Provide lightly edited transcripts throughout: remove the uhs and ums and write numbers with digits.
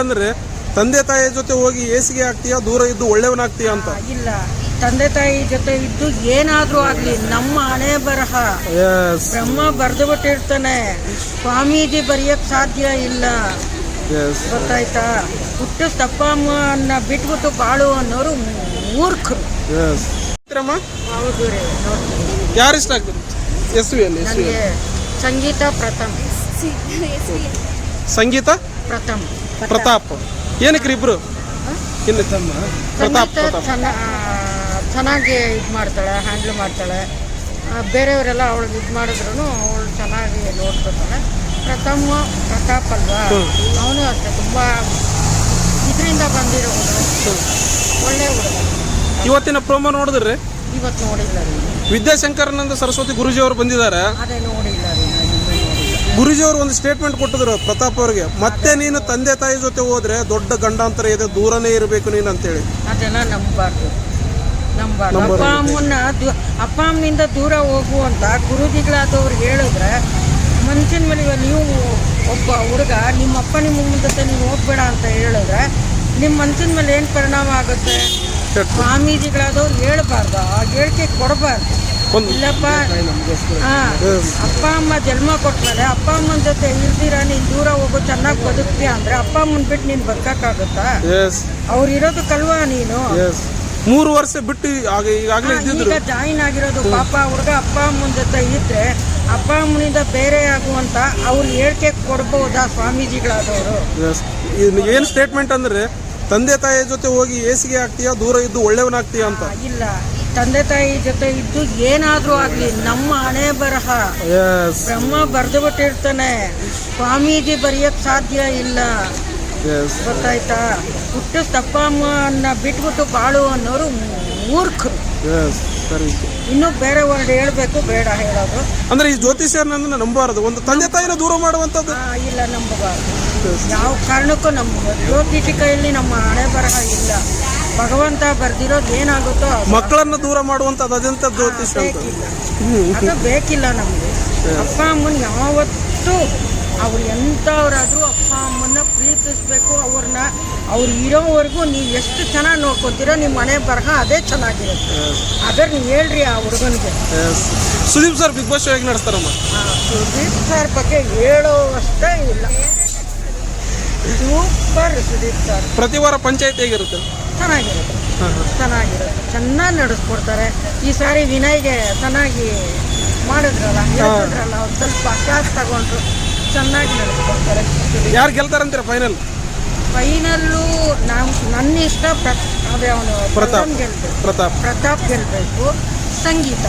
ಅಂದ್ರೆ ತಂದೆ ತಾಯಿ ಜೊತೆ ಹೋಗಿ ಏಸಿಗೆ ಆಗ್ತೀಯಾ, ದೂರ ಇದ್ದು ಒಳ್ಳೆಯವನಾಗ್ತೀಯಾ ಅಂತ? ಇಲ್ಲ, ತಂದೆ ತಾಯಿ ಜೊತೆ ಇದ್ದು ಏನಾದ್ರೂ ಆಗ್ಲಿ ನಮ್ಮ ಹಣೆ ಬರಹ ಬ್ರಹ್ಮ ಬರ್ದು ಬಿಟ್ಟಿರ್ತಾನೆ, ಸ್ವಾಮೀಜಿ ಬರೆಯಕ್ ಸಾಧ್ಯ ಇಲ್ಲ. ಗೊತ್ತಾಯ್ತಾ? ಹುಟ್ಟಿಸ್ತಪ್ಪ ಅಮ್ಮನ್ನ ಬಿಟ್ಬಿಟ್ಟು ಬಾಳು ಅನ್ನೋರು ಮೂರ್ಖರು. ಹೌದು ರೀ. ಯಾರು ಇಷ್ಟ ಆಗ್ತದೆ ನನಗೆ? ಸಂಗೀತ ಪ್ರಥಮ್. ಸಂಗೀತ ಪ್ರತಾಪ್. ಏನಕ್ರಿ ಇಬ್ರು? ಚೆನ್ನಾಗಿ ಇದು ಮಾಡ್ತಾಳೆ, ಹ್ಯಾಂಡ್ಲ್ ಮಾಡ್ತಾಳೆ. ಬೇರೆಯವರೆಲ್ಲ ಅವಳಿಗೆ ಇದು ಮಾಡಿದ್ರು ಅವಳು ಚೆನ್ನಾಗಿ ನೋಡ್ಕೊತಾಳೆ. ಪ್ರತಾಪ್ ಅಲ್ವಾ, ಅವನು ಅಷ್ಟೇ ತುಂಬ ಇದರಿಂದ ಬಂದಿರೋದು, ಒಳ್ಳೆ ಹುಡುಗ. ಇವತ್ತಿನ ಪ್ರೋಮೋ ನೋಡಿದ್ರಿ? ಇವತ್ತು ನೋಡಿಲ್ಲ ರೀ. ವಿದ್ಯಾಶಂಕರಾನಂದ ಸರಸ್ವತಿ ಗುರುಜಿ ಅವರು ಬಂದಿದ್ದಾರೆ. ಅದೇ ನೋಡಿಲ್ಲ ರೀ. ಗುರುಜಿ ಅವರು ಒಂದು ಸ್ಟೇಟ್ಮೆಂಟ್ ಕೊಟ್ಟಿದ್ರು ಪ್ರತಾಪ್ ಅವ್ರಿಗೆ, ಮತ್ತೆ ನೀನು ತಂದೆ ತಾಯಿ ಜೊತೆ ಹೋದ್ರೆ ದೊಡ್ಡ ಗಂಡಾಂತರ ಇದೆ, ದೂರನೇ ಇರಬೇಕು ನೀನು ಅಂತೇಳಿ. ಅದೆಲ್ಲ ನಂಬಬಾರ್ದು. ಅಪ್ಪ ಅಮ್ಮನಿಂದ ದೂರ ಹೋಗು ಅಂತ ಗುರುಜಿಗಳಾದವ್ರು ಹೇಳಿದ್ರೆ, ಮನುಷ್ಯನ ಮೇಲೆ ನೀವು ಒಬ್ಬ ಹುಡುಗ ನಿಮ್ಮ ಅಪ್ಪ ನಿಮ್ಮ ಮುಂದೆ ನೀವು ಹೋಗ್ಬೇಡ ಅಂತ ಹೇಳಿದ್ರೆ ನಿಮ್ಮ ಮನುಷ್ಯನ ಮೇಲೆ ಏನು ಪರಿಣಾಮ ಆಗುತ್ತೆ? ಸ್ವಾಮೀಜಿಗಳಾದವ್ರು ಹೇಳ್ಬಾರ್ದು, ಆ ಹೇಳಿಕೆ ಕೊಡಬಾರ್ದು. ಇಲ್ಲಪ್ಪ, ಅಪ್ಪ ಅಮ್ಮ ಜನ್ಮ ಕೊಟ್ಮೇಲೆ ಅಪ್ಪ ಅಮ್ಮನ ಜೊತೆ ಇರ್ದಿರ ನೀನು ದೂರ ಹೋಗೋ ಚೆನ್ನಾಗಿ ಬದುಕ್ತೀಯ ಅಂದ್ರೆ ಅಪ್ಪ ಅಮ್ಮನ ಬಿಟ್ಟು ನೀನು ಬದುಕಕ್ಕಾಗುತ್ತಾ? ಅವ್ರು ಇರೋದಕ್ಕಲ್ವಾ ನೀನು? 3 ವರ್ಷ ಬಿಟ್ಟು ಈಗ ಜಾಯಿನ್ ಆಗಿರೋದು. ಪಾಪ ಹುಡುಗ ಅಪ್ಪ ಅಮ್ಮನ ಜೊತೆ ಇದ್ರೆ ಅಪ್ಪ ಅಮ್ಮನಿಂದ ಬೇರೆ ಆಗುವಂತ ಅವ್ರು ಹೇಳಿಕೆ ಕೊಡ್ಬೋದಾ ಸ್ವಾಮೀಜಿಗಳಾದವರು? ಏನು ಸ್ಟೇಟ್ಮೆಂಟ್ ಅಂದ್ರೆ ತಂದೆ ತಾಯಿ ಜೊತೆ ಹೋಗಿ ಏಸಿಗೆ ಆಗ್ತೀಯಾ, ದೂರ ಇದ್ದು ಒಳ್ಳೆಯವನಾಗ್ತೀಯಾ ಅಂತ? ಇಲ್ಲ, ತಂದೆ ತಾಯಿ ಜೊತೆ ಇದ್ದು ಏನಾದ್ರೂ ಆಗ್ಲಿ ನಮ್ಮ ಹಣೆ ಬರಹ ಬ್ರಹ್ಮ ಬರ್ದು ಬಿಟ್ಟಿರ್ತಾನೆ, ಸ್ವಾಮೀಜಿ ಬರೆಯಕ್ ಸಾಧ್ಯ ಇಲ್ಲ. ಗೊತ್ತಾಯ್ತಾ? ಹುಟ್ಟಿಸ್ತಪ್ಪ ಅಮ್ಮನ್ನ ಬಿಟ್ಬಿಟ್ಟು ಬಾಳು ಅನ್ನೋರು ಮೂರ್ಖರು. ಇನ್ನು ಬೇರೆ ವರ್ಡ್ ಹೇಳ್ಬೇಕು, ಬೇಡ ಹೇಳೋದು. ಅಂದ್ರೆ ಈ ಜ್ಯೋತಿಷ್ಯರನ್ನ ನಂಬಬಾರದು, ಒಂದು ತಂದೆ ತಾಯಿನ ದೂರ ಮಾಡುವಂತದ್ದು. ಇಲ್ಲ, ನಂಬಬಾರದು, ಯಾವ ಕಾರಣಕ್ಕೂ ನಂಬಬಾರದು. ಜ್ಯೋತಿಷಿ ಕೈಯಲ್ಲಿ ನಮ್ಮ ಹಣೆ ಬರಹ ಇಲ್ಲ. ಭಗವಂತ ಬರ್ದಿರೋದು ಏನಾಗುತ್ತೋ. ಮಕ್ಕಳನ್ನ ದೂರ ಮಾಡುವಂತದ್ದು ಅದೆಂತ ಜ್ಯೋತಿಷ್ಯ ಅಂತ? ಅದು ಬೇಕಿಲ್ಲ ನಮ್ಗೆ. ಅಪ್ಪ ಅಮ್ಮನ ಯಾವತ್ತೂ ಅವ್ರು ಎಂಥವ್ರಾದ್ರೂ ಅಪ್ಪ ಅಮ್ಮನ್ನ ಪ್ರೀತಿಸ್ಬೇಕು. ಅವ್ರು ಇರೋವರೆಗೂ ನೀವು ಎಷ್ಟು ಚೆನ್ನಾಗಿ ನೋಡ್ಕೊತೀರೋ ನಿಮ್ಮ ಮನೆ ಬರಹ ಅದೇ ಚೆನ್ನಾಗಿರುತ್ತೆ. ಅದ್ರ ನೀವು ಹೇಳ್ರಿ ಆ ಹುಡುಗನಿಗೆ. Sudeep sir Bigg Boss show ಹೇಗೆ ನಡೆಸ್ತಾರಮ್ಮ? ಸುದೀಪ್ ಸರ್ ಬಗ್ಗೆ ಹೇಳೋವಷ್ಟೇ ಇಲ್ಲ. Super Sudeep sir. ಪ್ರತಿ ವಾರ ಪಂಚಾಯತ್ ಹೇಗಿರುತ್ತೆ? ಚೆನ್ನಾಗಿರುತ್ತೆ. ಚೆನ್ನಾಗಿ ನಡೆಸ್ಕೊಡ್ತಾರೆ. ಈ ಸಾರಿ ವಿನಯ್ಗೆ ಚೆನ್ನಾಗಿ ಮಾಡಿದ್ರಲ್ಲ, ಅವ್ರು ಸ್ವಲ್ಪ ಕ್ಲಾಸ್ ತಗೊಂಡ್ರು, ಚೆನ್ನಾಗಿ ನಡೆಸ್ಕೊಡ್ತಾರೆ. ಯಾರು ಗೆಲ್ತಾರಂತೀರ ಫೈನಲ್ಲು? ನನ್ನ ಇಷ್ಟ ಅದೇ ಅವನು ಪ್ರತಾಪ್ ಗೆಲ್ಬೇಕು. ಸಂಗೀತ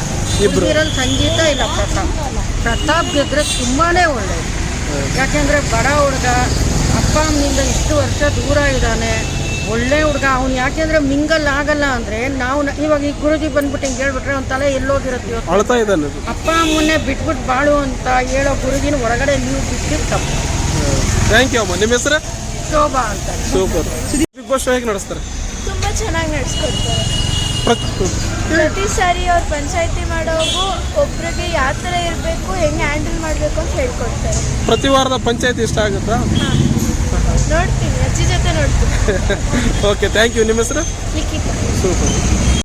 ಇಬ್ಬರಲ್ಲಿ ಸಂಗೀತ ಇಲ್ಲ ಪ್ರತಾಪ್ ಗೆದ್ರೆ ತುಂಬಾನೇ ಒಳ್ಳೆಯದು. ಯಾಕೆಂದ್ರೆ ಬಡ ಹುಡುಗ ಅಪ್ಪ ಅಮ್ಮನಿಂದ ಇಷ್ಟು ವರ್ಷ ದೂರ ಇದ್ದಾನೆ, ಒಳ್ಳೆ ಹುಡುಗ ಅವ್ನು. ಯಾಕೆಂದ್ರೆ ಮಿಂಗಲ್ ಆಗಲ್ಲ ಅಂದ್ರೆ ನಾವು ಇವಾಗ ಈ ಗುರುಜಿ ಬಂದ್ಬಿಟ್ಟು ಹಿಂಗೆ ಹೇಳ್ಬಿಟ್ರೆ ಅವ್ನ ತಲೆ ಎಲ್ಲೋಗಿರುತ್ತೆ. ಅಪ್ಪ ಅಮ್ಮನ್ನೇ ಬಿಟ್ಬಿಟ್ಟು ಬಾಳು ಅಂತ ಹೇಳೋ ಗುರುಜಿನ ಹೊರಗಡೆ ನೀವು ಬಿಟ್ಟು ತಪ್ಪು. ಥ್ಯಾಂಕ್ ಯು ಅಮ್ಮ. ನಿಮ್ಮ ಹೆಸರು? ಶೋಭಾ ಅಂತ. ಸೂಪರ್. ಬಿಗ್ ಬಾಸ್ ಶೋ ಹೇಗೆ ನಡೆಸ್ತಾರೆ? ತುಂಬಾ ಚೆನ್ನಾಗಿ ನಡೆಸ್ಕೊಡ್ತಾರೆ. ಪ್ರತಿ ಸಾರಿ ಅವ್ರು ಪಂಚಾಯತಿ ಮಾಡೋವು ಒಬ್ರಿಗೆ ಯಾವ ಥರ ಇರಬೇಕು, ಹೆಂಗೆ ಹ್ಯಾಂಡಲ್ ಮಾಡಬೇಕು ಅಂತ ಹೇಳ್ಕೊಡ್ತಾರೆ. ಪ್ರತಿ ವಾರದ ಪಂಚಾಯತಿ ಇಷ್ಟ ಆಗುತ್ತಾ? ನೋಡ್ತೀನಿ, ಅಜ್ಜಿ ಜೊತೆ ನೋಡ್ತೀನಿ. Okay, thank you. ನಿಮ್ಮ ಹೆಸರು? ಲಿಖಿತ. ಸೂಪರ್.